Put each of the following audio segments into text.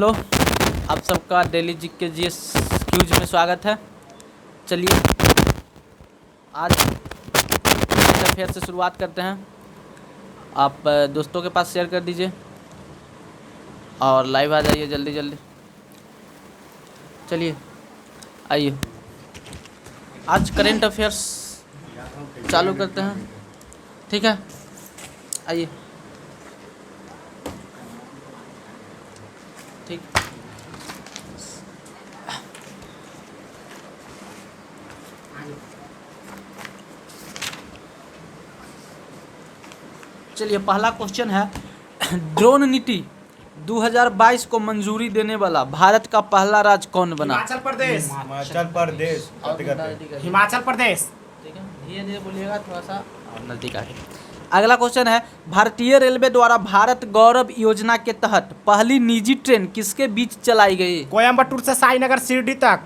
Hello, आप सबका daily GK GS cues में स्वागत है। चलिए आज फिर से शुरुआत करते हैं। आप दोस्तों के पास शेयर कर दीजिए और लाइव आ जाइए जल्दी जल्दी। चलिए आइए, आज करेंट अफेयर्स चालू करते हैं, ठीक है। आइए, ठीक। चलिए, पहला क्वेश्चन है, ड्रोन नीति 2022 को मंजूरी देने वाला भारत का पहला राज्य कौन बना? हिमाचल प्रदेश। हिमाचल प्रदेश। ठीक है, धीरे धीरे बोलिएगा, थोड़ा सा और नजदीक आके। अगला क्वेश्चन है, भारतीय रेलवे द्वारा भारत गौरव योजना के तहत पहली निजी ट्रेन किसके बीच चलाई गई? कोयम्बटूर से साईनगर शिरडी तक।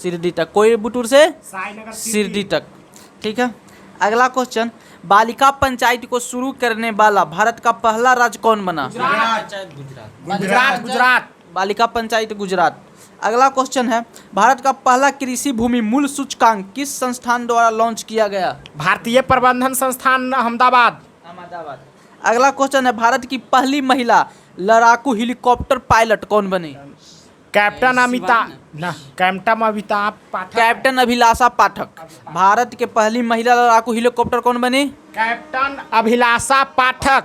शिरडी तक, कोयम्बटूर से साईनगर शिरडी तक, ठीक है। अगला क्वेश्चन, बालिका पंचायत को शुरू करने वाला भारत का पहला राज्य कौन बना? गुजरात। बालिका पंचायत गुजरात। अगला क्वेश्चन है, भारत का पहला कृषि भूमि मूल्य सूचकांक किस संस्थान द्वारा लॉन्च किया गया? भारतीय प्रबंधन संस्थान अहमदाबाद। अगला क्वेश्चन है, भारत की पहली महिला लड़ाकू हेलीकॉप्टर पायलट कौन बनी? कैप्टन अमिताभ पाठक। कैप्टन अभिलाषा पाठक। भारत के पहली महिला लड़ाकू हेलीकॉप्टर कौन बनी? कैप्टन अभिलाषा पाठक।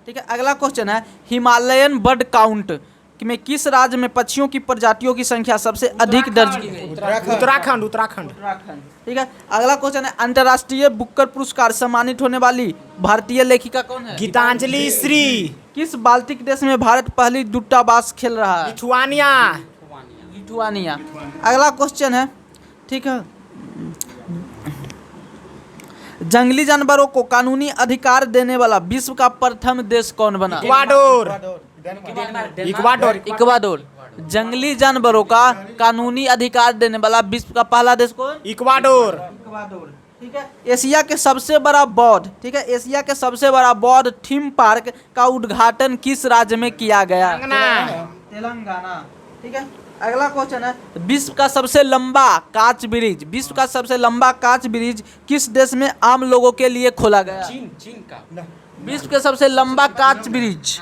ठीक है। अगला क्वेश्चन है, हिमालयन बर्ड काउंट में किस राज्य में पक्षियों की प्रजातियों की संख्या सबसे अधिक दर्ज की गई? उत्तराखंड। ठीक है। अगला क्वेश्चन है, अंतर्राष्ट्रीय बुकर पुरस्कार सम्मानित होने वाली भारतीय लेखिका कौन है? गीतांजलि श्री। किस बाल्टिक देश में भारत पहली दूतावास खेल रहा है? लिथुआनिया। अगला क्वेश्चन है, ठीक है, जंगली जानवरों को कानूनी अधिकार देने वाला विश्व का प्रथम देश कौन बना? इक्वाडोर। जंगली जानवरों का कानूनी अधिकार देने वाला विश्व का पहला देश कौन? इक्वाडोर। ठीक है। एशिया के सबसे बड़ा बौद्ध, ठीक है, एशिया के सबसे बड़ा बौद्ध थीम पार्क का उद्घाटन किस राज्य में किया गया? तेलंगाना। ठीक है। अगला क्वेश्चन है, विश्व का सबसे लंबा कांच ब्रिज किस देश में आम लोगों के लिए खोला गया? चीन का। विश्व के सबसे लंबा कांच ब्रिज,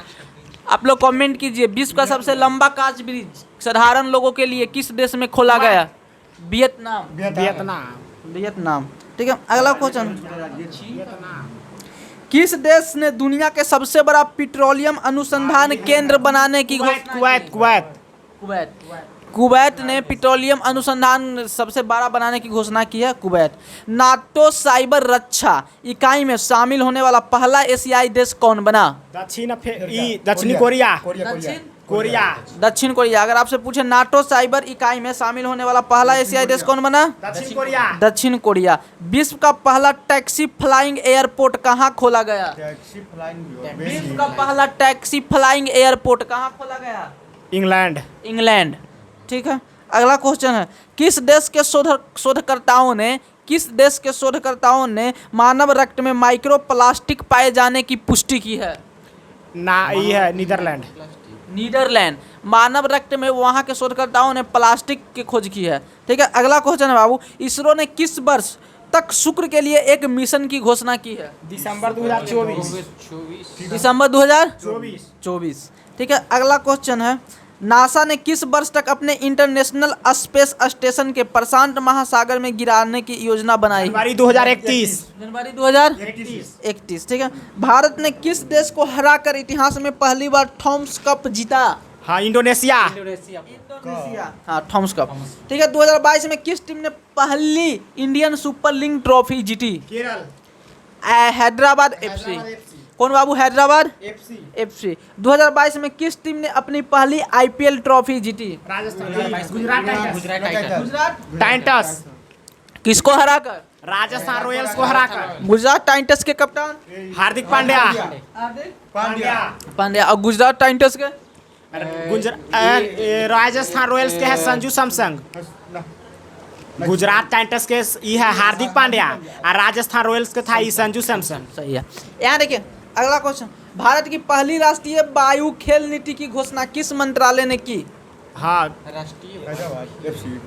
आप लोग कमेंट कीजिए, विश्व का सबसे लंबा कांच ब्रिज साधारण लोगों के लिए किस देश में खोला गया? वियतनाम। ठीक है। अगला क्वेश्चन, किस देश ने दुनिया के सबसे बड़ा पेट्रोलियम अनुसंधान केंद्र बनाने की कुवैत ने पेट्रोलियम अनुसंधान सबसे बड़ा बनाने की घोषणा की है, कुवैत। नाटो साइबर रक्षा इकाई में शामिल होने वाला पहला एशियाई देश कौन बना? दक्षिण कोरिया। अगर आपसे पूछे नाटो साइबर इकाई में शामिल होने वाला पहला एशियाई देश कौन बना? दक्षिण कोरिया। विश्व का पहला टैक्सी फ्लाइंग एयरपोर्ट कहाँ खोला गया? विश्व का पहला टैक्सी फ्लाइंग एयरपोर्ट कहाँ खोला गया? इंग्लैंड। ठीक है। अगला क्वेश्चन है, किस देश के शोधकर्ताओं ने मानव रक्त में माइक्रो प्लास्टिक पाए जाने की पुष्टि की है? नीदरलैंड। मानव रक्त में वहाँ के शोधकर्ताओं ने प्लास्टिक की खोज की है। ठीक है। अगला क्वेश्चन है बाबू, इसरो ने किस वर्ष तक शुक्र के लिए एक मिशन की घोषणा की है? दिसंबर 2024। ठीक है। अगला क्वेश्चन है, नासा ने किस वर्ष तक अपने इंटरनेशनल स्पेस स्टेशन के प्रशांत महासागर में गिराने की योजना बनाई? जनवरी 2031। ठीक है। भारत ने किस देश को हराकर इतिहास में पहली बार थॉमस कप जीता? इंडोनेशिया। हाँ, थॉमस कप। ठीक है। 2022 में किस टीम ने पहली इंडियन सुपर लीग ट्रॉफी जीती? केरल। हैदराबाद FC। कौन बाबू? हैदराबाद FC। 2022 में किस टीम ने अपनी पहली IPL ट्रॉफी जीती? गुजरात टाइटंस। किसको हराकर? राजस्थान रॉयल्स को हराकर। गुजरात टाइटंस के कप्तान हार्दिक पांड्या। और गुजरात टाइटंस के राजस्थान रॉयल्स के है संजू सैमसंग। गुजरात टाइटंस के ये है हार्दिक पांड्या और राजस्थान रॉयल्स के था संजू सैमसन। सही है। यहाँ देखिए, अगला क्वेश्चन, भारत की पहली राष्ट्रीय वायु खेल नीति की घोषणा किस मंत्रालय ने की? हाँ राष्ट्रीय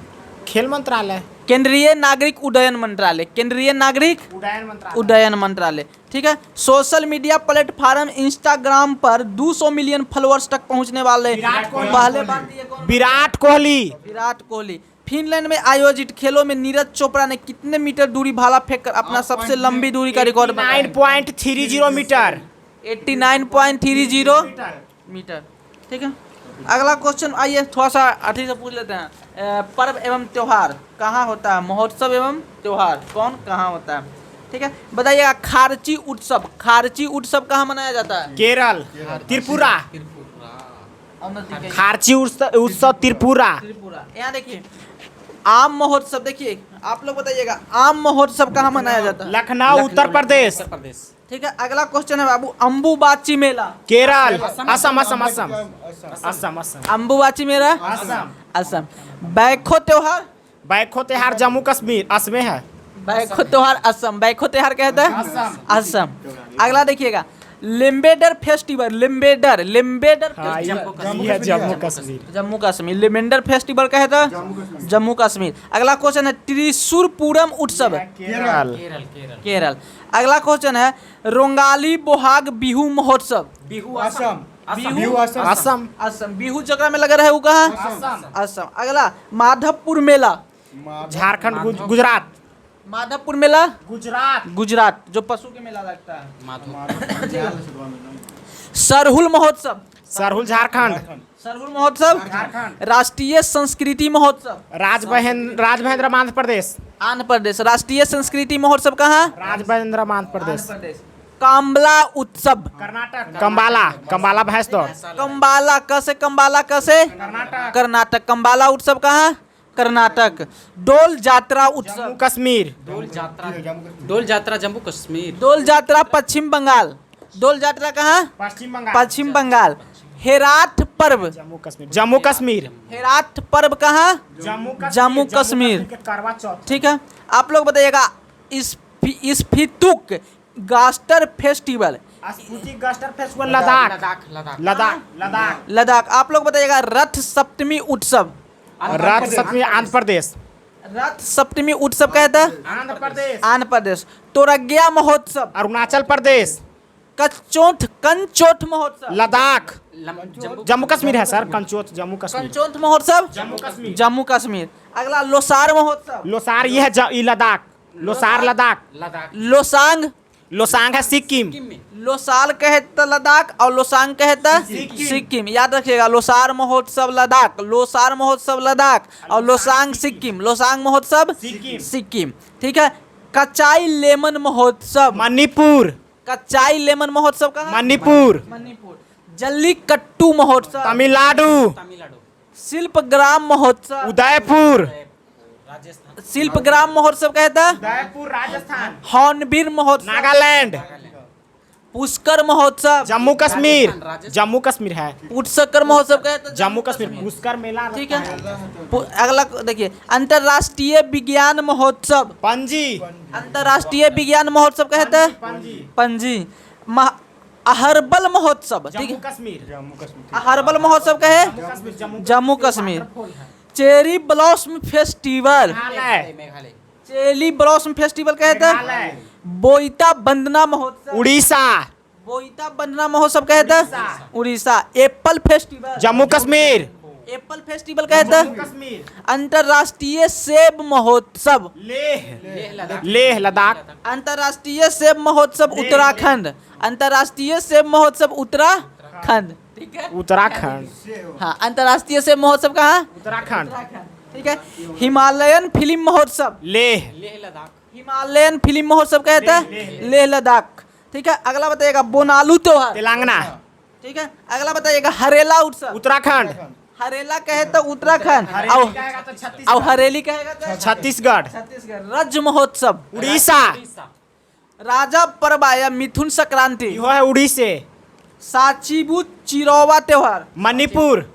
खेल मंत्रालय, केंद्रीय नागरिक उड्डयन मंत्रालय, केंद्रीय नागरिक उड्डयन मंत्रालय। उड्डयन मंत्रालय। ठीक है। सोशल मीडिया प्लेटफॉर्म इंस्टाग्राम पर 200 मिलियन फॉलोअर्स तक पहुंचने वाले विराट कोहली। पहले भारतीय कौन? विराट कोहली। विराट कोहली। फिनलैंड में आयोजित खेलों में नीरज चोपड़ा ने कितने मीटर दूरी भाला फेंककर अपना सबसे लंबी दूरी का रिकॉर्ड बनाया? 9.30 मीटर। 89.30 मीटर। ठीक है। अगला क्वेश्चन आइए थोड़ा सा अठी से पूछ लेते हैं। पर्व एवं त्योहार कहाँ होता है? महोत्सव एवं त्योहार कौन कहाँ होता है? ठीक है। बताइएगा खारची उत्सव, खारची उत्सव कहाँ मनाया जाता है? केरल, त्रिपुरा। त्रिपुरा। खारची उत्सव त्रिपुरा। त्रिपुरा। यहाँ देखिए आम महोत्सव, देखिए आप लोग बताइएगा आम महोत्सव कहाँ मनाया जाता है? लखनऊ उत्तर प्रदेश। ठीक है। अगला क्वेश्चन है बाबू अम्बुबाची मेला। केरल, असम असम असम असम असम अम्बुबाची मेला असम। असम। बैखो त्योहार, बैखो त्योहार जम्मू कश्मीर असम में है। बैखो त्योहार असम, बैखो त्योहार कहते हैं असम। अगला देखिएगा लिम्बेडर फेस्टिवल, लिम्बेडर लिम्बेडर हाँ, ये है जम्मू कश्मीर। जम्मू कश्मीर। लिम्बेडर फेस्टिवल कहते हैं जम्मू कश्मीर। अगला क्वेश्चन है त्रिशूर पूरम उत्सव, केरल। केरल। अगला क्वेश्चन है रोंगाली बोहाग बिहू महोत्सव, असम बिहू असम। असम। बिहू जगह में लगा रहे वो कहाँ? असम। अगला माधवपुर मेला, झारखंड, गुजरात। माधवपुर मेला गुजरात। गुजरात, जो पशु के मेला लगता है। सरहुल महोत्सव, सरहुल झारखंड। सरहुल महोत्सव। राष्ट्रीय संस्कृति महोत्सव, राजमहेंद्र आंध्र प्रदेश। आंध्र प्रदेश। राष्ट्रीय संस्कृति महोत्सव कहाँ? राजमहेंद्र आंध्र प्रदेश। काम्बला उत्सव, कर्नाटक। कंबाला, कंबाला भैंस दौड़। कंबाला कैसे? कंबाला कैसे? कर्नाटक। कंबाला उत्सव कहाँ? कर्नाटक। डोल जात्रा उत्सव, जम्मू कश्मीर। डोल जात्रा जम्मू कश्मीर। डोल जात्रा पश्चिम बंगाल। डोल जात्रा कहाँ? पश्चिम बंगाल। पश्चिम बंगाल। हेरात पर्व, जम्मू कश्मीर। जम्मू कश्मीर। हेरात पर्व कहाँ? जम्मू कश्मीर। करवा चौथ। ठीक है। आप लोग बताइएगा स्फीतुक गास्टर फेस्टिवल, गस्टर फेस्टिवल लद्दाख। लद्दाख। लद्दाख। लद्दाख। आप लोग बताइएगा रथ सप्तमी उत्सव, रथ सप्तमी आंध्र प्रदेश। रथ सप्तमी उत्सव कहता है आंध्र प्रदेश। आंध्र प्रदेश। तोरग्या महोत्सव, अरुणाचल प्रदेश। कंचोठ महोत्सव, लद्दाख। जम्मू कश्मीर है सर, कंचोथ जम्मू कश्मीर। कंचोठ महोत्सव जम्मू कश्मीर। जम्मू कश्मीर। अगला लोसार महोत्सव, लोसार ये है ये लद्दाख। लोसार लद्दाख। लोसांग, लोसांग है सिक्किम। लोसाल कहता लद्दाख और लोसांग कहता सिक्किम। याद रखिएगा लोसार महोत्सव लद्दाख, लोसार महोत्सव लद्दाख और लोसांग सिक्किम। लोसांग महोत्सव सिक्किम। ठीक है। कचाई लेमन महोत्सव, मणिपुर। कचाई लेमन महोत्सव कहाँ? मणिपुर। मणिपुर। जल्लीकट्टू महोत्सव, तमिलनाडु। शिल्पग्राम महोत्सव, उदयपुर। शिल्पग्राम महोत्सव कहता है उदयपुर राजस्थान। हॉर्नबिल महोत्सव, नागालैंड। पुष्कर महोत्सव, जम्मू कश्मीर। जम्मू कश्मीर है। पुष्कर महोत्सव कहता है जम्मू कश्मीर। पुष्कर मेला। ठीक है। अगला देखिए अंतर्राष्ट्रीय विज्ञान महोत्सव, पणजी। अंतर्राष्ट्रीय विज्ञान महोत्सव कहता है पणजी। अहरबल महोत्सव, ठीक जम्मू है। कश्मीर। अहरबल महोत्सव कहे Jammu Kashmir. Cherry blossom festival, Meghalaya. Cherry blossom festival कहता है बोईता बंदना महोत्सव, उड़ीसा। बोईता बंदना महोत्सव कहता है Orissa. Apple festival, Jammu Kashmir. Apple festival कहता है कश्मीर। अंतर्राष्ट्रीय सेब महोत्सव, लेह लद्दाख। अंतर्राष्ट्रीय सेब महोत्सव उत्तराखंड, अंतर्राष्ट्रीय सेब महोत्सव उत्तराखंड। ठीक है। उत्तराखंड। हाँ। अंतर्राष्ट्रीय सेब महोत्सव कहाँ? उत्तराखंड। ठीक है। हिमालयन फिल्म महोत्सव, लेह। हिमालयन फिल्म महोत्सव कहता है लेह लद्दाख। ठीक है। अगला बताइएगा बोनालू त्योहार, तेलंगाना। ठीक है। अगला बताइएगा हरेला उत्सव, उत्तराखंड। हरेला कहे तो उत्तराखंड और हरेली कहेगा तो छत्तीसगढ़। छत्तीसगढ़। रज महोत्सव, उड़ीसा। राजा परबा या मिथुन संक्रांति, यह है उड़ीसे। साचीबू चिरोवा त्योहार, मणिपुर।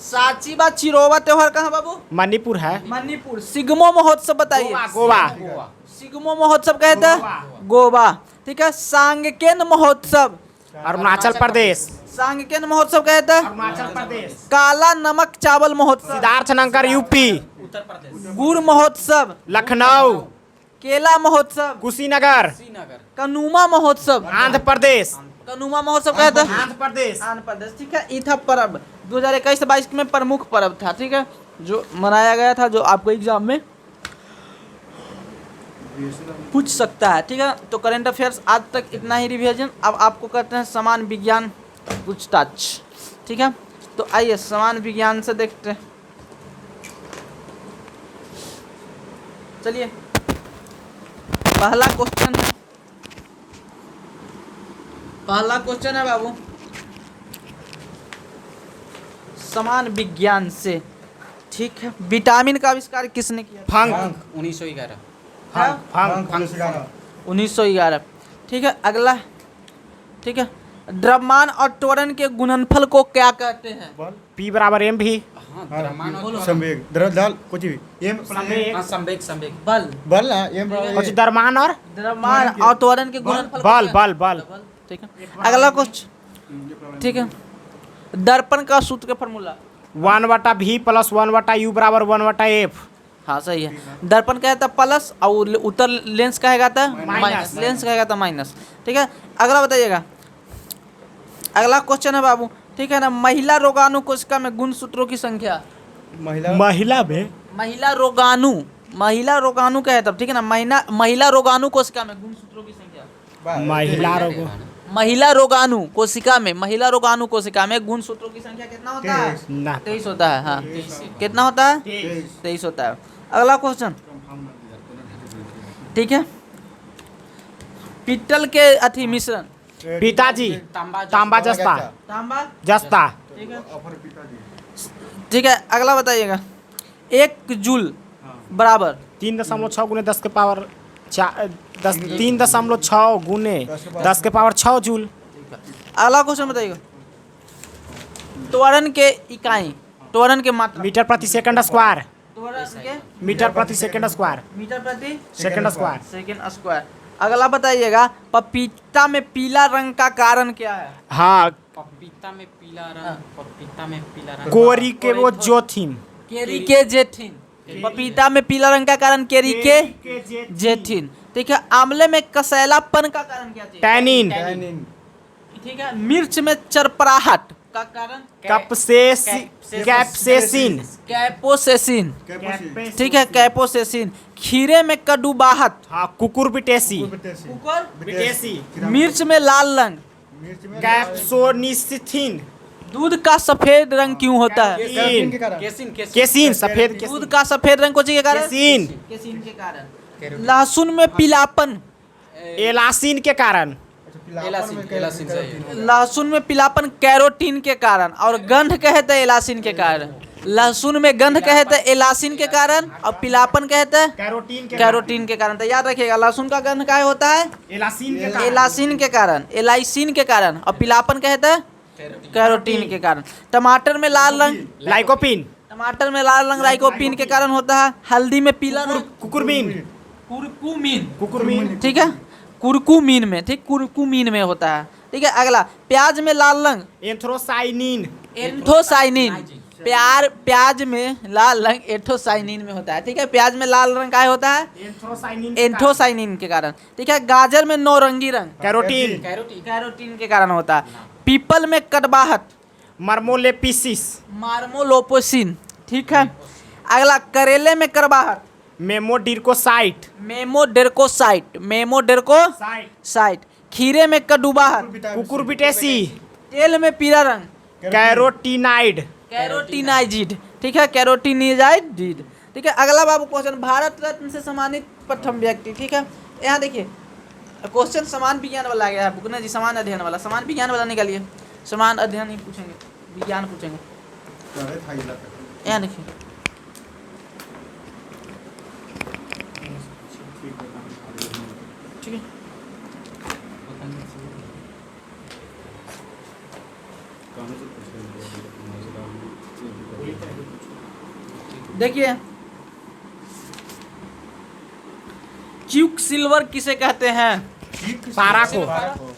साचीबा चिरोवा त्योहार कहाँ बाबू? मणिपुर है। मणिपुर। सिगमो महोत्सव बताइए। गोवा। सिगमो महोत्सव कहता है गोवा। ठीक है। सांगकेन महोत्सव, अरुणाचल प्रदेश। सांगकेन महोत्सव कहता है। अरुणाचल प्रदेश। काला नमक चावल महोत्सव। सिद्धार्थनगर यूपी। उत्तर प्रदेश। गुड़ महोत्सव। लखनऊ। केला महोत्सव। कुशीनगर। श्रीनगर। कनुमा महोत्सव। आंध्र प्रदेश। कनुमा महोत्सव कहता है। आंध्र प्रदेश। आंध्र प्रदेश, ठीक है। ये था पर्व 2021-22 में प्रमुख पर्व था, ठीक है, जो मनाया गया था, जो आपको एग्जाम में पूछ सकता है, ठीक है। तो करंट अफेयर्स आज तक इतना ही रिवीजन। अब आपको करते हैं समान विज्ञान पूछताछ, ठीक है। तो आइए समान विज्ञान से देखते हैं। चलिए पहला क्वेश्चन है, पहला क्वेश्चन है बाबू समान विज्ञान से, ठीक है। विटामिन का आविष्कार किसने किया? फंक। 1911। फंक। 1911, ठीक है। अगला, ठीक है, द्रव्यमान और त्वरण के गुणनफल को क्या कहते हैं? P बराबर M भी। हाँ, द्रव्यमान और संवेग द्रव्यदाल कुछ भी एम हाँ, संवेग संवेग। बल, बल ना एम कुछ द्रव्यमान और द्रव्यमान और त्वरण के गुणनफल को बल क्या- बल बल। ठीक है। अगला कुछ, ठीक है, दर्पण का सूत्र का फॉर्मूला। 1/V + 1/U बराबर 1/F। हाँ सही है। दर्पण कहता प्लस और उत्तर लेंस कहेगा था माइनस। माइनस, लेंस कहेगा था माइनस, ठीक है। अगला बताइएगा, अगला क्वेश्चन है बाबू, ठीक है ना। महिला रोगाणु कोशिका में गुणसूत्रों की संख्या। महिला महिला में महिला रोगाणु, महिला रोगाणु कहे तब, ठीक है ना। महिला रोगाणु कोशिका में गुणसूत्रों की संख्या। महिला रोग महिला रोगाणु कोशिका में, महिला रोगाणु कोशिका में गुणसूत्रों की संख्या कितना होता है? ना 23 होता है। हाँ, कितना होता है? 23 होता है। अगला क्वेश्चन, ठीक है, पीतल के अथी मिश्रण। पिताजी। तांबा जस्ता। तांबा जस्ता। ठीक है, ठीक है। अगला बताइएगा, 1 जूल बराबर 3.6 गुने 10 के पावर 3.6 गुने 10 के पावर 6 जूल। अगला क्वेश्चन बताइएगा, त्वरण के इकाई, त्वरण के मात्रा। मीटर प्रति सेकंड स्क्वायर। त्वरण के मीटर प्रति सेकंड स्क्वायर। मीटर प्रति सेकंड स्क्वायर। Second square. अगला बताइएगा, पपीता में पीला रंग का कारण क्या है? हाँ, पपीता में पीला रंग, पपीता में पीला रंग। कोरी के वो जोथिन। केरी के जेथिन। पपीता में पीला रंग का कारण केरी के जेथिन, ठीक है। आंवले में कसैलापन का कारण क्या है? टैनिन। ठीक है। मिर्च में चरपराहट का कारण कैप्सेसिन। कैपोसेसिन, ठीक है, कैपोसेसिन। खीरे में कड़ुबाहट। हाँ, कुकुरबिटेसी। कुकर। मिर्च में लाल रंग। कैप्सोनिसिथिन। दूध का सफेद रंग क्यों होता है? केसिन केसिन सफेद दूध का सफेद रंग कौन के कारण? केसिन। केसिन के कारण। लहसुन में पीलापन। एलासिन के कारण। एलासिन सही है। लहसुन में पीलापन कैरोटीन के कारण, और गंध कहते हैं एलासिन के कारण। लहसुन में गंध कहते हैं एलासिन के कारण, और पीलापन कहते हैं कैरोटीन के कारण। तो याद रखिएगा, लहसुन का गंध क्या होता है? एलासिन के कारण। एलासिन के कारण, एलाइसिन के कारण, और पीलापन कहते हैं कैरोटीन के कारण। टमाटर में लाल रंग लाइकोपिन। टमाटर में लाल रंग लाइकोपीन के कारण होता है। हल्दी में पीला रंग कुकुरमीन। कुरकुमीन, ठीक है, कुरकुमीन में, ठीक, कुरकुमीन में होता है, ठीक है। अगला, प्याज में लाल रंग एंथ्रोसाइनिन। एंथोसाइनिन। प्याज में लाल रंग एंथोसाइनिन में होता है, ठीक है। प्याज में लाल रंग क्या होता है? एंथोसाइनिन के कारण, ठीक है। गाजर में नौरंगी रंग कैरोटीन। कैरोटीन के कारण होता है। पीपल में कड़वाहट मर्मोलेपिसिस। मार्मोलोपोसिन, ठीक है। अगला, करेले में कड़वाहट मेमोडिर्कोसाइट। मेमोडेर्कोसाइट। खीरे में कड़वाहट कुकुरबिटेसी। तेल में पीला रंग कैरोटीनाइड। कैरोटीनाइजिड, ठीक है, कैरोटीनाइजिड, ठीक है। अगला बाबू क्वेश्चन, भारत रत्न से सम्मानित प्रथम व्यक्ति, ठीक है। यहाँ देखिए क्वेश्चन समान विज्ञान वाला आ गया है बुकना जी, समान अध्ययन वाला, समान विज्ञान वाला निकालिए। समान अध्ययन नहीं पूछेंगे, विज्ञान पूछेंगे। यहाँ देखिए, ठीक है। देखिए, क्विकसिल्वर किसे कहते हैं? पारा को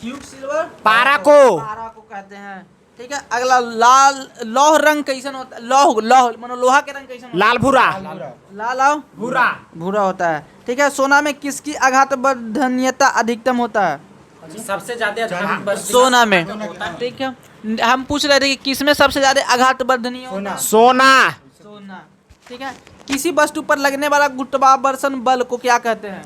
क्यूब सिल्वर पारा को पारा को कहते हैं। ठीक है, अगला लाल लौह रंग कैसन होता है? लौह लौह मानो लोहा के रंग कैसन होता लाल भूरा है? लाल और भूरा भूरा होता है। ठीक है, सोना में किसकी आघात वर्धनीयता अधिकतम होता है? सबसे ज्यादा सोना में। ठीक है, हम पूछ रहे थे कि किस में सबसे ज्यादा आघात वर्धनीय होता है? सोना सोना। ठीक है, किसी वस्तु पर लगने वाला गुरुत्वाकर्षण बल को क्या कहते हैं?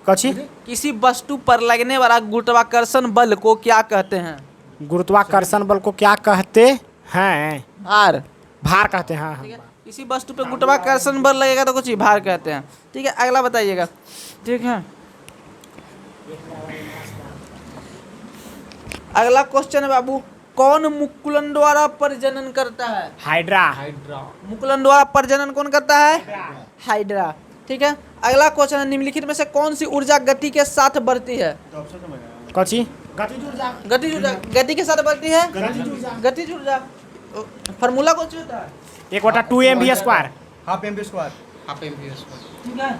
कची किसी वस्तु पर लगने वाला गुरुत्वाकर्षण बल को क्या कहते हैं? गुरुत्वाकर्षण बल को क्या कहते हैं? भार। भार कहते हैं। हाँ ठीक है, किसी वस्तु पे गुरुत्वाकर्षण बल लगेगा तो कुछ ही भार कहते हैं। ठीक है, अगला बताइएगा। ठीक है, अगला क्वेश्चन है बाबू, कौन मुकुलन द्वारा प्रजनन करता है? हाइड्रा मुकुलन द्वारा प्रजनन कौन करता है? हाइड्रा। ठीक है, अगला क्वेश्चन है, निम्नलिखित में से कौन सी ऊर्जा गति के साथ बढ़ती है? कची गति के साथ बढ़ती है? गतिज ऊर्जा। फार्मूला कौन सी होता है? 1/2 half M B square half ampere ठीक है,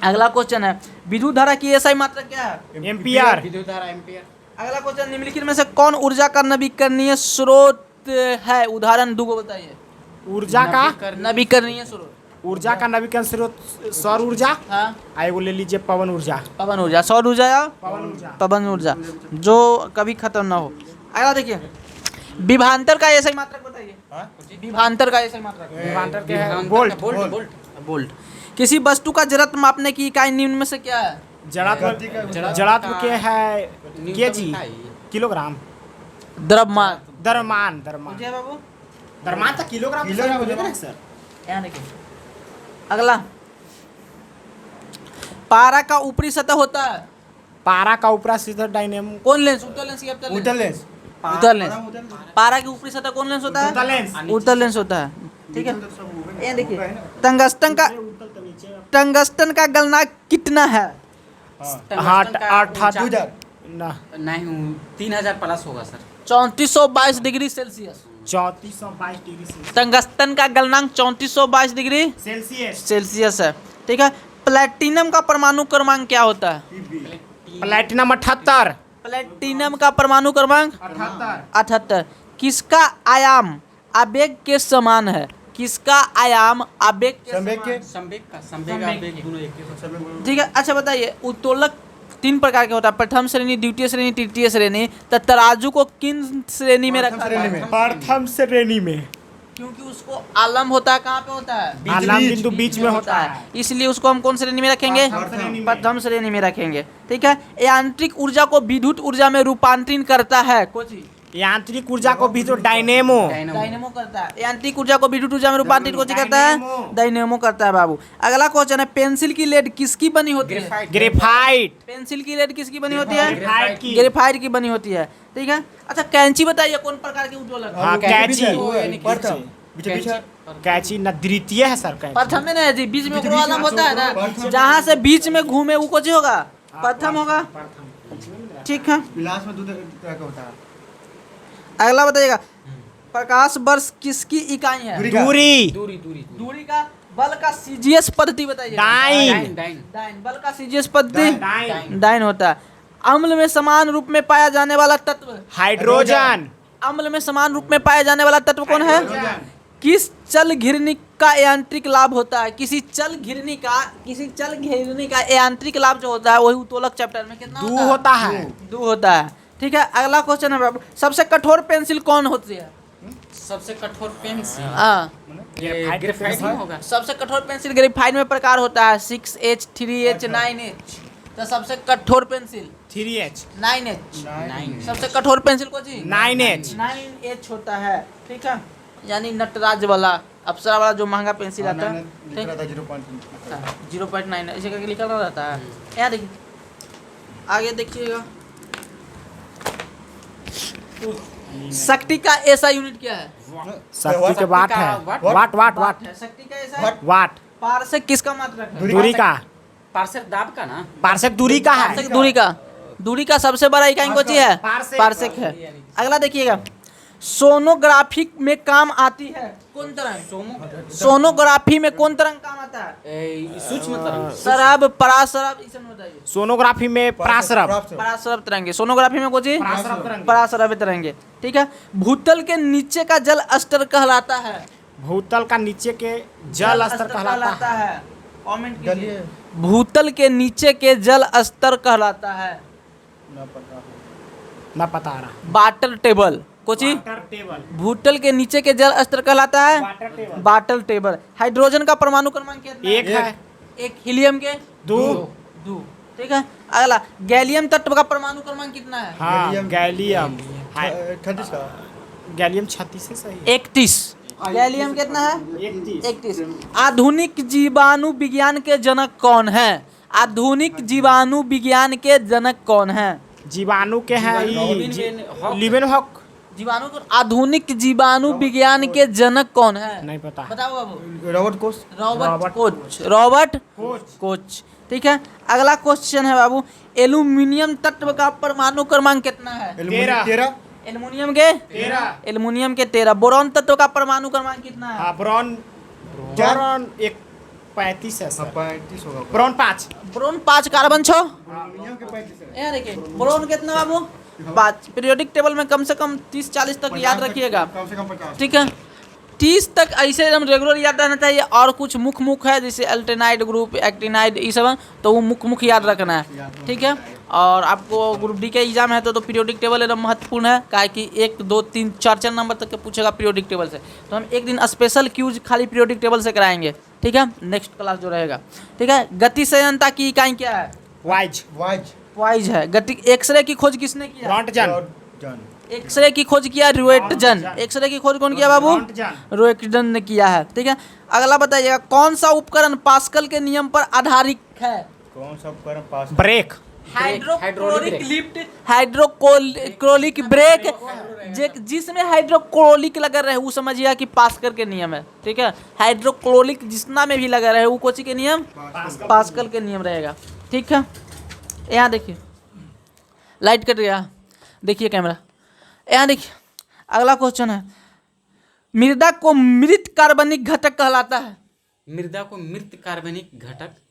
अगला क्वेश्चन है, विद्युत धारा की एसआई मात्रा क्या है? एम्पियर विद्युत धारा एम्पियर। अगला क्वेश्चन, निम्नलिखित में से कौन ऊर्जा का नवीकरणीय स्रोत है? उदाहरण दो बताइए। ऊर्जा का नवीकरणीय स्रोत। ऊर्जा का नवीकरण स्रोत सौर ऊर्जा हाँ, आएगो ले लीजिए पवन ऊर्जा पवन ऊर्जा, सौर ऊर्जा या पवन ऊर्जा पवन ऊर्जा जो कभी खत्म ना हो। अगला देखिए, विभवांतर का एसआई मात्रक बताइए। विभवांतर का एसआई मात्रक विभवांतर के विभवांतर वोल्ट का वोल्ट वोल्ट वोल्ट। किसी वस्तु का जड़त्व मापने की इकाई निम्न में से क्या है? जड़त्व के है केजी किलोग्राम द्रव्यमान। द्रव्यमान द्रव्यमान मुझे बाबू द्रव्यमान तो किलोग्राम किलोग्राम से ना सर। यहाँ देखिए, अगला, पारा का ऊपरी सतह होता है पारा का ऊपरा सीधा डायनेमो कौन लेंस? उत्तल लेंस या अवतल उत्तल लेंस? लेंस उत्तल लेंस। पारा की ऊपरी सतह कौन लेंस होता है? उत्तल लेंस। उत्तल लेंस होता है। ठीक है, ये देखिए, टंगस्टन का गलनांक कितना है? हाँ टंगस्टन का 8 ना नहीं 3000 प्लस होगा sir. 3422 degree Celsius. 3422 degree tungsten का गलनांक 3422 डिग्री सेल्सियस सेल्सियस है। ठीक है, प्लेटिनम का परमाणु क्रमांक क्या होता है? प्लेटिनम 78 प्लेटिनम का परमाणु क्रमांक 78। किसका आयाम आवेग के समान है? किसका आयाम आवेग के संवेग के संवेग आवेग दोनों एक ही होता ठीक है, अच्छा बताइए, उत्तोलक 3 प्रकार के होता है, प्रथम श्रेणी, द्वितीय श्रेणी, तृतीय श्रेणी। तो तराजू को किन श्रेणी में रखा श्रेणी में। है? प्रथम श्रेणी में क्योंकि उसको आलम होता है, कहाँ पे होता है? आलम बिंदु बीच में होता है इसलिए उसको हम कौन श्रेणी में रखेंगे? प्रथम श्रेणी में रखेंगे। ठीक है, यांत्रिक ऊर्जा को विद्युत ऊर्जा में रूपांतरित करता है कोची? यांत्रिक ऊर्जा को भी तो डायनेमो डायनेमो करता है। यांत्रिक ऊर्जा को विद्युत ऊर्जा में रूपांतरित कोची करता है? डायनेमो करता है बाबू। अगला क्वेश्चन है, पेंसिल की लेड किसकी बनी होती है? ग्रेफाइट पेंसिल की लेड किसकी बनी होती है? ग्रेफाइट की ग्रेफाइट की बनी होती है। ठीक है, अच्छा कैंची बताइए कौन प्रकार की उत्तोलक है? हाँ कैची प्रथम पीछे कैची न द्वितीय है सर कैची प्रथम में नहीं जी, बीच में ओकरो आलम होता है ना, जहाँ से बीच में घूमे वो कोची होगा? प्रथम होगा। ठीक है, विलास में 2 तरह का होता है। अगला बताइएगा, प्रकाश वर्ष किसकी इकाई है? दूरी दूरी दूरी दूरी का बल का सीजीएस पद्धति बताइए। डाइन डाइन डाइन बल का सीजीएस पद्धति डाइन डाइन होता है। अम्ल में समान रूप में पाया जाने वाला तत्व? हाइड्रोजन अम्ल में समान रूप में पाया जाने वाला तत्व कौन है? किस चल घिरनी का यांत्रिक लाभ होता है? किसी चल घिरनी का यांत्रिक लाभ जो होता है वही उत्तोलक चैप्टर में कितना दू होता है दू होता है। ठीक है, अगला क्वेश्चन है बाबू, सबसे कठोर पेंसिल कौन होती है? सबसे कठोर पेंसिल हाँ, ये ग्रेफाइट नहीं होगा। सबसे कठोर पेंसिल ग्रेफाइट में प्रकार होता है 6H 3H 9H। तो सबसे कठोर पेंसिल 3H 9H। नाइन सबसे कठोर पेंसिल को जी 9H 9H होता है। ठीक है, यानी नटराज वाला, अप्सरा वाला जो महंगा पेंसिल आता है। ठीक, 0.9 ऐसे करके लिखा रहता है। यहाँ देखिए, आगे देखिएगा, शक्ति का ऐसा यूनिट क्या है? शक्ति के वाट है वाट वाट वाट है। शक्ति का ऐसा वाट पारसेक किसका मात्रक है? दूरी का पार्सर दाब का ना पार्सेक दूरी का है पारसेक दूरी का सबसे बड़ा इकाई कौन सी है? पारसेक। पारसेक है। अगला देखिएगा, सोनोग्राफी में काम आती है कौन तरंग? सोनोग्राफी में कौन तरंग काम आता है? सूक्ष्म तरंग। शराब, पराशराब, इसे में बताइए। सोनोग्राफी में पराशरब, पराशरब तरंगे। सोनोग्राफी में कुछ पराशरब तरंगे। पराशरब तरंगे। ठीक है। भूतल के नीचे का जल स्तर कहलाता है। भूतल का नीचे के जल स्तर कहलाता है। है। कमेंट कीजिए। भूतल के नीचे के जल स्तर कहलाता है। ना पता आ रहा। Water table. कुछ वाटर टेबल, भूतल के नीचे के जल स्तर कहलाता है water table. Water table. Hydrogen का परमाणु क्रमांक कितना है? एक है, एक। हीलियम के दो। दो। ठीक है। अगला, गैलियम तत्व का परमाणु क्रमांक कितना है? हाँ, गैलियम। 36 का गैलियम 36 से सही। 31। गैलियम कितना है? 31। 31। आधुनिक जीवाणु विज्ञान के जनक कौन है? आधुनिक जीवाणु विज्ञान के जनक कौन है? जीवाणु के हैं लिवेनहॉक। जीवाणु को आधुनिक जीवाणु विज्ञान के जनक कौन है? नहीं पता। बताओ बाबू। Robert Koch. Robert Koch. Robert Koch. ठीक है। अगला क्वेश्चन है बाबू, एल्यूमिनियम तत्व का परमाणु क्रमांक कितना है? 13। एल्यूमिनियम के 13। एल्यूमिनियम के 13। बोरॉन तत्व का परमाणु क्रमांक कितना है? हाँ, बोरॉन 35 है सर। 35 होगा। बोरॉन 5। Boron 5, carbon 6। एल्यूमिनियम के 35 है। यहाँ देखिए, बोरॉन कितना बाबू? 5। पीरियोडिक टेबल में कम से कम 30-40 तक याद रखिएगा। कम से कम 50। ठीक है। 30 तक ऐसे एकदम रेगुलर याद रहना चाहिए। और कुछ मुख है जैसे अल्टेनाइड ग्रुप, एक्टिनाइड, ये सब है, तो वो मुख याद रखना है। ठीक है। और आपको ग्रुप डी का एग्जाम है तो पीरियोडिक टेबल एकदम महत्वपूर्ण है, काहे कि 1, 2, 3, 4 नंबर तक के पूछेगा पीरियोडिक टेबल से। तो हम एक दिन स्पेशल क्यूज खाली पीरियोडिक टेबल से कराएंगे। ठीक है, नेक्स्ट क्लास जो रहेगा। ठीक है। गति संयंत्रता की इकाई क्या है? वाइज। वाइज है। गति। एक्सरे की खोज किसने किया? रॉन्टजन। एक्सरे की खोज किया रोएंटजन। एक्सरे की खोज कौन किया बाबू? रोएंटजन ने किया है। ठीक है। अगला बताइएगा, कौन सा उपकरण पास्कल के नियम पर आधारित है? कौन सा उपकरण पास? Brake. Hydrochloric lift, hydrochloric brake, जिसमें हाइड्रोक्लोरिक लगा रहे वो समझिए कि पास्कल के नियम है। ठीक है। हाइड्रोक्लोरिक जितना में भी लगा रहे वो कौन सी के नियम? पास्कल के नियम रहेगा। ठीक है। यहाँ देखिए, लाइट कट गया, देखिए कैमरा। यहाँ देखिए, अगला क्वेश्चन है, मृदा को मृत कार्बनिक घटक कहलाता है। मृदा को मृत कार्बनिक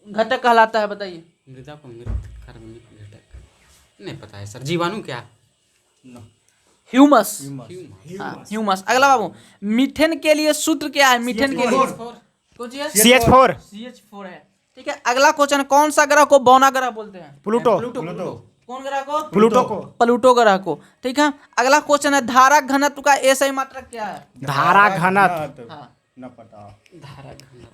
घटक कहलाता है, बताइए। मृदा को मृत कार्बनिक घटक नहीं पता है सर। जीवाणु क्या? ह्यूमस। हाँ, ह्यूमस। अगला बाबू, मीथेन के लिए सूत्र क्या है? मीथेन के लिए CH4। CH4 है। ठीक है। अगला क्वेश्चन, कौन सा ग्रह को बौना ग्रह बोलते हैं? प्लूटो। कौन ग्रह को? प्लूटो को। प्लूटो ग्रह को। ठीक है। अगला क्वेश्चन है, धारा घनत्व का SI मात्रक क्या है? धारा घनत्व। हाँ, न पता। धारा घनत्व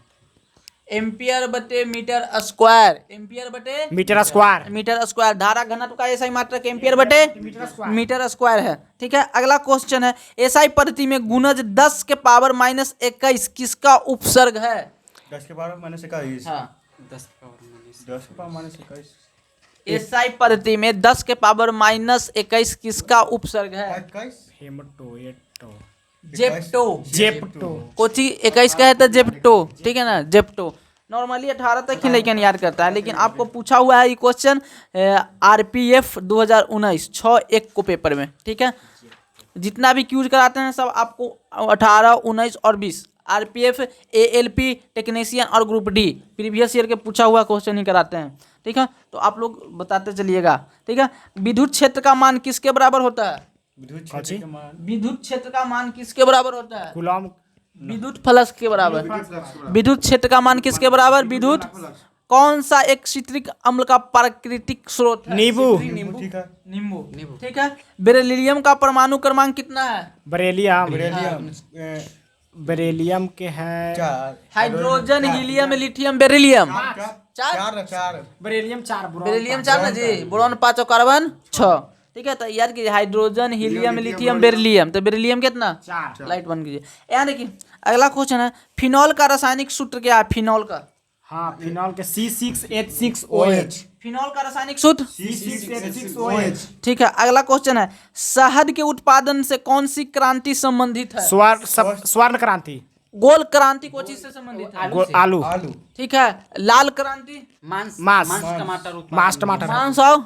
एम्पियर बटे मीटर स्क्वायर। एम्पियर बटे मीटर स्क्वायर। Metre square. धारा घनत्व का SI मात्रक एम्पियर बटे मीटर स्क्वायर है। ठीक है। अगला क्वेश्चन है, SI पद्धति में गुणज 10 के पावर -21 किसका उपसर्ग है? 10 के पावर -21। हाँ, 10 का और माइनस 10 के पावर -21। SI पद्धति में 10 के पावर -21 किसका उपसर्ग है? 21। जेप्टो। जेप्टो। कोची 21 का है तो जेप्टो। ठीक है ना, जेप्टो। नॉर्मली 18 तक ही लेकिन याद करता है, लेकिन आपको पूछा हुआ है ये क्वेश्चन RPF 2019 6-1 को पेपर में। ठीक है। जितना भी क्यूज कराते हैं सब आपको 18, 19 और 20 RPF, ALP, टेक्नीशियन और ग्रुप डी प्रीवियस ईयर के पूछा हुआ क्वेश्चन ही कराते हैं। ठीक है। तो आप लोग बताते चलिएगा। ठीक है। विद्युत क्षेत्र का मान किसके बराबर होता है? विद्युत क्षेत्र के मान। विद्युत क्षेत्र का मान किसके बराबर होता है? कूलॉम। विद्युत फ्लक्स के बराबर। विद्युत क्षेत्र का मान किसके बराबर? विद्युत। कौन सा एक सिट्रिक अम्ल का प्राकृतिक स्रोत है? नींबू। ठीक है। नींबू। ठीक है। बेरिलियम का परमाणु क्रमांक कितना है? बेरिलियम के है 4। Hydrogen, helium, lithium, beryllium. 4। Beryllium 4। Beryllium 4 ना जी। बोरॉन 5 और कार्बन 6। ठीक है। तो याद कीजिए, हाइड्रोजन, हीलियम, लिथियम, बेरिलियम। तो बेरिलियम कितना? 4। लाइट बंद कीजिए। यहाँ देखिए, अगला क्वेश्चन है, फिनॉल का रासायनिक सूत्र क्या है? फिनॉल का। हाँ, फिनॉल के C6H6OH। फिनॉल का रासायनिक सूत्र C6H6OH। ठीक है। अगला क्वेश्चन है, शहद के उत्पादन से कौन सी क्रांति संबंधित है? स्वर्ण क्रांति। गोल क्रांति कौन चीज से संबंधित है? आलू। ठीक है। लाल क्रांति मांस मांस। टमाटर उत्पादन। मांस टमाटर। मांस और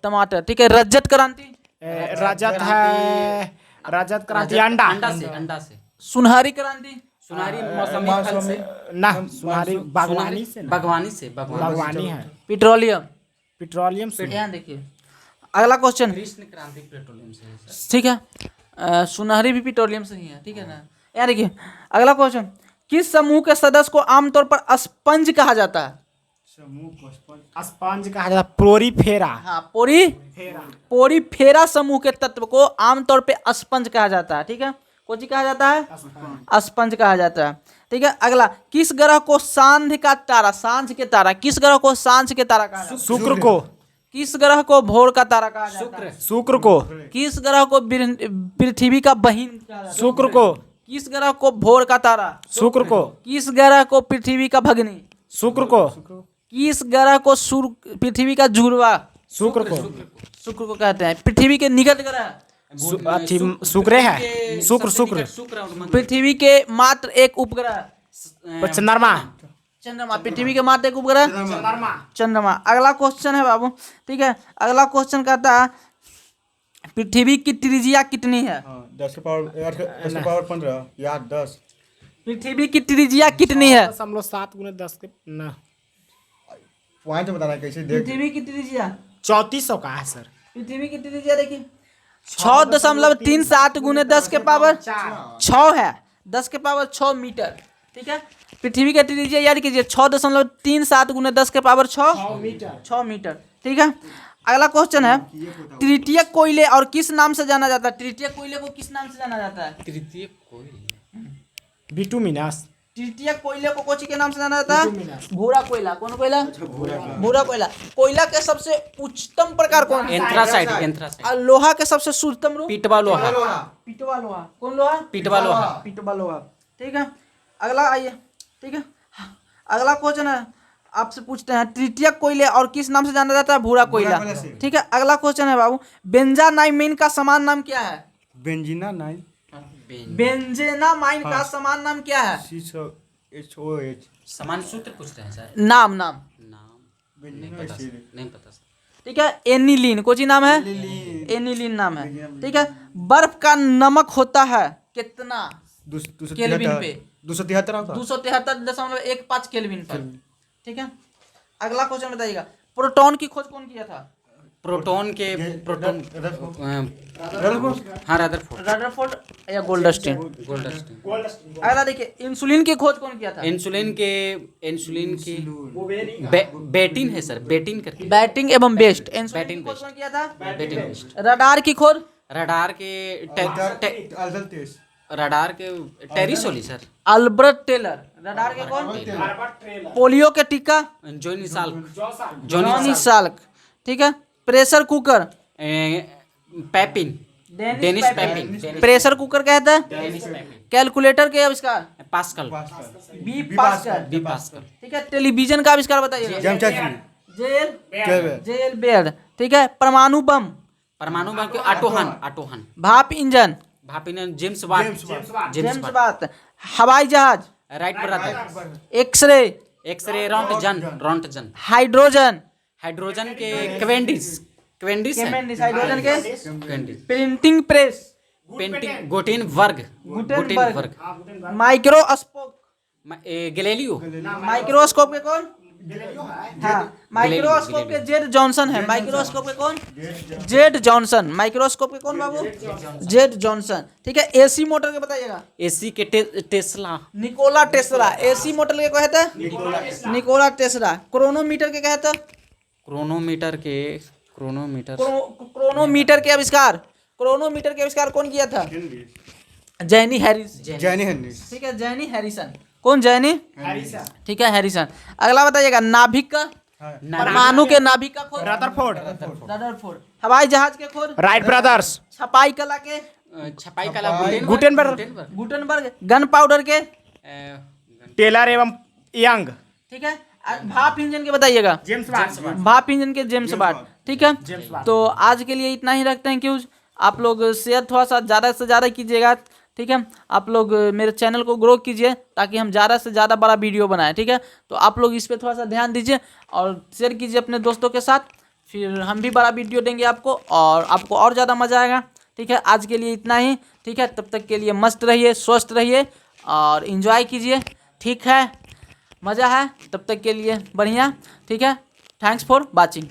टमाटर। ठीक है। रजत क्रांति रजत है रजत क्रांति अंडा अंडा से सुनहरी क्रांति सुनारी मौसमी फल से ना सुनारी बागवानी से ना। बागवानी से बागवानी है पेट्रोलियम। पेट्रोलियम से यहाँ देखिए अगला क्वेश्चन, कृष्ण क्रांति पेट्रोलियम से है सर। ठीक है, सुनहरी भी पेट्रोलियम से ही है, ठीक है ना। यहाँ देखिए अगला क्वेश्चन, किस समूह के सदस्य को आमतौर पर स्पंज कहा जाता है? स्पंज कहा जाता है प्लोरीफेरा। हाँ, पोरीफेरा समूह के तत्व को आमतौर पे स्पंज कहा जाता है, ठीक है। कौन सी कहा जाता है? स्पंज कहा जाता है, ठीक है। अगला, किस ग्रह को सांझ का तारा, सांझ के तारा, किस ग्रह को सांझ के तारा कहा जाता है? शुक्र को। किस ग्रह को भोर का तारा कहा जाता है? शुक्र को। किस ग्रह को पृथ्वी का बहिन कहा जाता है? शुक्र को। किस ग्रह को भोर का तारा? शुक्र को। किस ग्रह को पृथ्वी का भगनी? शुक्र को। किस ग्रह को पृथ्वी का जुड़वा? शुक्र को। शुक्र को कहते हैं। पृथ्वी के निकट ग्रह शुक्र है। शुक्र पृथ्वी के मात्र एक उपग्रह चंद्रमा। चंद्रमा। पृथ्वी के मात्र एक उपग्रह चंद्रमा। अगला क्वेश्चन है बाबू, ठीक है। अगला क्वेश्चन कहता है पृथ्वी की त्रिज्या कितनी है? 10⁻15 या 10। पृथ्वी की त्रिज्या कितनी है? 7 × 10 के ना पॉइंट बताना है कैसे देख। पृथ्वी की त्रिज्या 3400 का है सर। पृथ्वी की त्रिज्या देखिए 6.37 × 10 के पावर 6 है, 10 के पावर 6 मीटर, ठीक है। पृथ्वी का त्रिज्या याद कीजिए 6.37 × 10 के पावर 6 मीटर, ठीक है। अगला क्वेश्चन है तृतीय कोयले और किस नाम से जाना जाता है? तृतीय कोयले को किस नाम से जाना जाता है? तृतीय कोई बिटुमिनस। तृतीय कोयले को कोची के नाम से जाना जाता है? भूरा कोयला। कौन कोयला? भूरा कोयला। कोयला के सबसे उच्चतम प्रकार कौन है? एंथ्रासाइट। और लोहा के सबसे शुद्धतम रूप? पीटवा लोहा। पीटवा लोहा। कौन लोहा? पीटवा लोहा। पीटवा लोहा, ठीक है। अगला आइए, ठीक है। अगला क्वेश्चन है आपसे पूछते हैं तृतीय कोयले और किस नाम से जाना जाता है? भूरा कोयला, ठीक है। अगला क्वेश्चन है बाबू बेंजानाइमिन का समान नाम क्या है? बेंजेनामाइन का समान नाम क्या है? CHOH। समान सूत्र पूछते हैं सर। नाम नहीं पता सर। ठीक है। एनिलीन कोची नाम है? एनिलीन नाम है, ठीक है। बर्फ का नमक होता है कितना केल्विन पे? 273.15 केल्विन पर, ठीक है। अगला क्वेश्चन बताइएगा प्रोटॉन की खोज कौन किया था? प्रोटॉन हाँ रदरफोर्ड या गोल्डस्टीन। अगला देखिए इंसुलिन की खोज कौन किया था? इंसुलिन की बेटिन है सर, बेटिन करके। बैटिंग एवं बेस्ट। इंसुलिन की खोज कौन किया था? बेटिन बेस्ट। रडार की खोज? रडार के टेरिसोली सर। Albert Taylor. रडार के कौन? पोलियो के टीका? जॉनी साल्क, ठीक है। Pressure cooker? Papin. Denis Papin. Pressure cooker कहता है। कैलकुलेटर के आविष्कार? पास्कल। बी पास्कल, ठीक है। टेलीविजन का आविष्कार बताइए? जेल बेड, ठीक है। परमाणु बम के ऑटोहन। भाप इंजन? James Watt. हवाई जहाज? Wright brother. X ray? Roentgen. Hydrogen के क्वेंडिस हाइड्रोजन के। Cavendish. Printing press? Gutenberg. Microscope? Galileo. Microscope के कौन? हाँ, माइक्रोस्कोप के जेड जॉनसन है। माइक्रोस्कोप के कौन? Z Johnson. माइक्रोस्कोप के कौन बाबू? जेड जॉनसन, ठीक है। एसी मोटर के बताइएगा? एसी के Tesla. Nikola Tesla. AC motor के कहते हैं? Nikola Tesla. क्रोनोमीटर के कहते हैं? क्रोनोमीटर के आविष्कार कौन किया था? जैनी हैरिस, ठीक है। जैनी हैरिसन। कौन? जैनी हैरिसन, ठीक है। हैरिसन। अगला बताइएगा नाभिक का? परमाणु के नाभिक का खोज? रदरफोर्ड। हवाई जहाज के खोज? Wright brothers. छपाई कला के? गुटेनबर्ग। गन पाउडर के? टेलर एवं यंग, ठीक है। भाप इंजन के बताइएगा? भाप इंजन के जेम्स वाट, ठीक है। तो आज के लिए इतना ही रखते हैं। क्यों आप लोग शेयर थोड़ा सा ज़्यादा से ज़्यादा कीजिएगा, ठीक है। आप लोग मेरे चैनल को ग्रो कीजिए ताकि हम ज़्यादा से ज़्यादा बड़ा वीडियो बनाएं, ठीक है। तो आप लोग इस पर थोड़ा सा ध्यान दीजिए और शेयर कीजिए अपने दोस्तों के साथ। फिर हम भी बड़ा वीडियो देंगे आपको और आपको और ज़्यादा मज़ा आएगा। ठीक है, आज के लिए इतना ही। ठीक है, तब तक के लिए मस्त रहिए, स्वस्थ रहिए और इन्जॉय कीजिए। ठीक है, मज़ा है, तब तक के लिए बढ़िया। ठीक है, थैंक्स फॉर वॉचिंग।